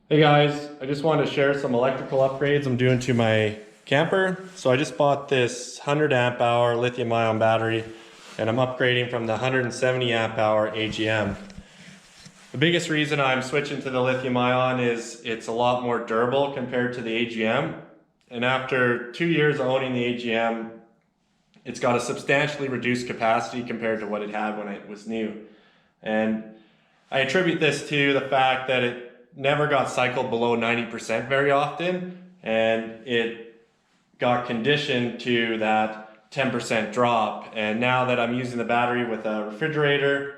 Hey guys, I just wanted to share some electrical upgrades I'm doing to my camper. So I just bought this 100 amp hour lithium ion battery and I'm upgrading from the 170 amp hour AGM. The biggest reason I'm switching to the lithium ion is it's a lot more durable compared to the AGM. And after 2 years of owning the AGM, it's got a substantially reduced capacity compared to what it had when it was new. And I attribute this to the fact that it never got cycled below 90% very often, and it got conditioned to that 10% drop. And now that I'm using the battery with a refrigerator,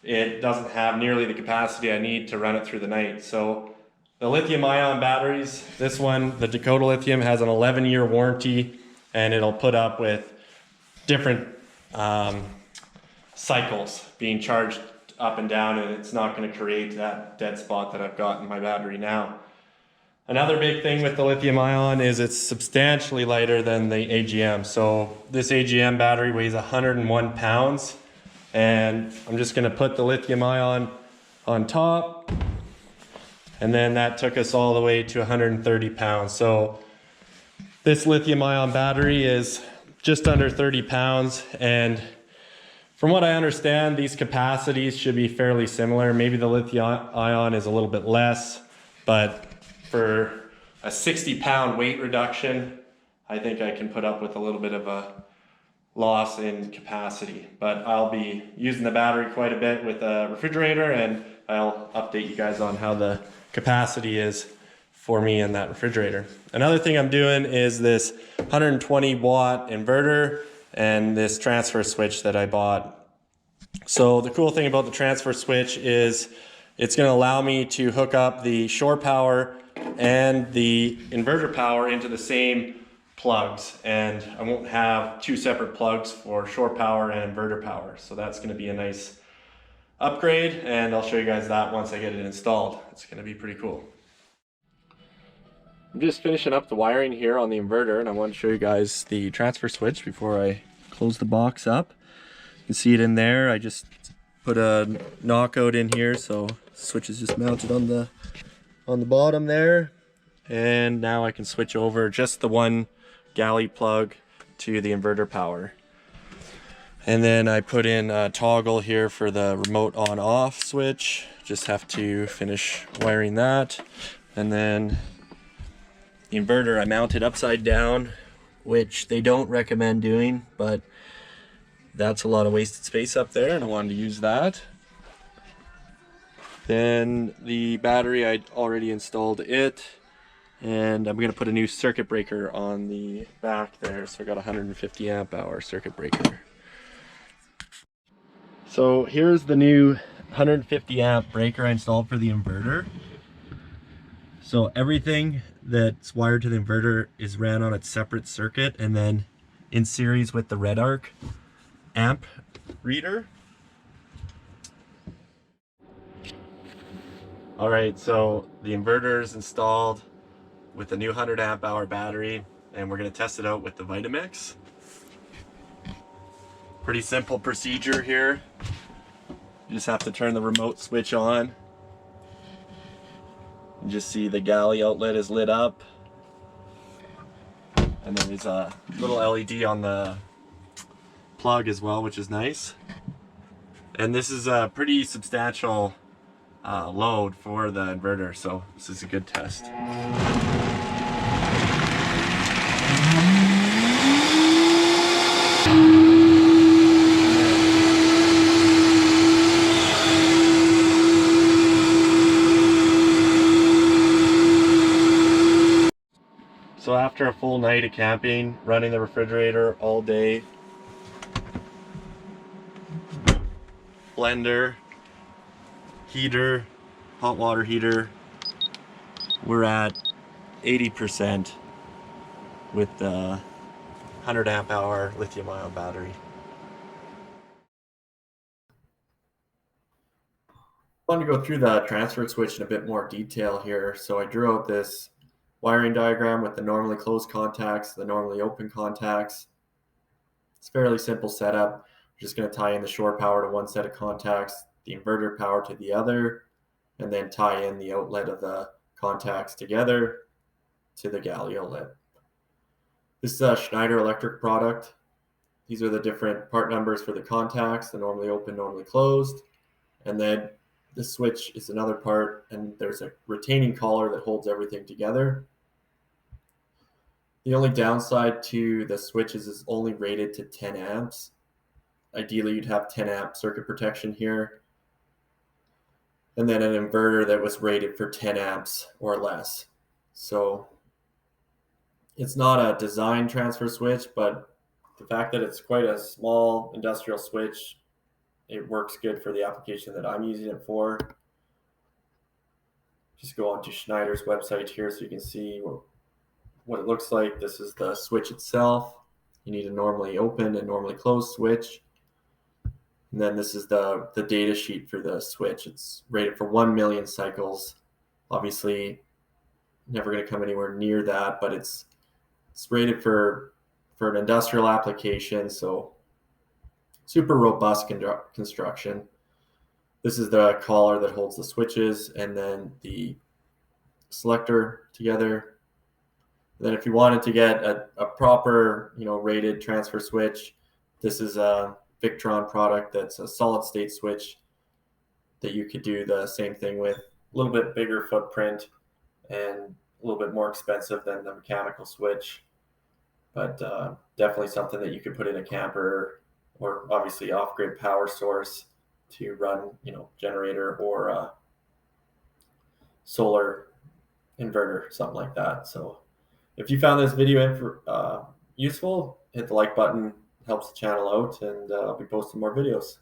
it doesn't have nearly the capacity I need to run it through the night. So the lithium ion batteries, this one, the Dakota Lithium, has an 11-year warranty, and it'll put up with different cycles being charged up and down, and it's not going to create that dead spot that I've got in my battery now. Another big thing with the lithium ion is it's substantially lighter than the AGM. So this AGM battery weighs 101 pounds, and I'm just going to put the lithium ion on top, and then that took us all the way to 130 pounds. So this lithium ion battery is just under 30 pounds, and from what I understand, these capacities should be fairly similar. Maybe the lithium ion is a little bit less, but for a 60-pound weight reduction, I think I can put up with a little bit of a loss in capacity. But I'll be using the battery quite a bit with a refrigerator, and I'll update you guys on how the capacity is for me in that refrigerator. Another thing I'm doing is this 120 watt inverter and this transfer switch that I bought. So the cool thing about the transfer switch is it's going to allow me to hook up the shore power and the inverter power into the same plugs, and I won't have two separate plugs for shore power and inverter power. So that's going to be a nice upgrade, and I'll show you guys that once I get it installed. It's going to be pretty cool. I'm just finishing up the wiring here on the inverter, and I want to show you guys the transfer switch before I close the box up. You can see it in there. I just put a knockout in here, so the switch is just mounted on the bottom there. And now I can switch over just the one galley plug to the inverter power. And then I put in a toggle here for the remote on-off switch. Just have to finish wiring that. And then the inverter I mounted upside down, which they don't recommend doing, but that's a lot of wasted space up there and I wanted to use that. Then the battery, I already installed it, and I'm going to put a new circuit breaker on the back there. So I got a 150 amp hour circuit breaker. So here's the new 150 amp breaker I installed for the inverter. So everything that's wired to the inverter is ran on its separate circuit and then in series with the red arc amp reader. Alright, so the inverter is installed with the new 100 amp hour battery, and we're going to test it out with the Vitamix. Pretty simple procedure here. You just have to turn the remote switch on. You just see the galley outlet is lit up, and then there's a little LED on the plug as well, which is nice. And this is a pretty substantial load for the inverter, so this is a good test. So after a full night of camping, running the refrigerator all day, blender, heater, hot water heater, we're at 80% with the 100 amp hour lithium ion battery. I want to go through the transfer switch in a bit more detail here. So I drew out this wiring diagram with the normally closed contacts, the normally open contacts. It's a fairly simple setup. I'm just going to tie in the shore power to one set of contacts, the inverter power to the other, and then tie in the outlet of the contacts together to the Galileo lip. This is a Schneider Electric product. These are the different part numbers for the contacts, the normally open, normally closed. And then the switch is another part, and there's a retaining collar that holds everything together. The only downside to the switch is it's only rated to 10 amps. Ideally, you'd have 10 amp circuit protection here. And then an inverter that was rated for 10 amps or less. So it's not a design transfer switch, but the fact that it's quite a small industrial switch, it works good for the application that I'm using it for. Just go onto Schneider's website here so you can see what it looks like. This is the switch itself. You need a normally open and normally closed switch. And then this is the data sheet for the switch. It's rated for 1 million cycles. Obviously, never going to come anywhere near that, but it's rated for an industrial application, so super robust construction. This is the collar that holds the switches, and then the selector together. And then if you wanted to get a proper, rated transfer switch, this is a Victron product that's a solid state switch that you could do the same thing with. A little bit bigger footprint and a little bit more expensive than the mechanical switch, but definitely something that you could put in a camper, or obviously off-grid power source to run, generator or solar inverter, something like that. So if you found this video useful, hit the like button, helps the channel out, and I'll be posting more videos.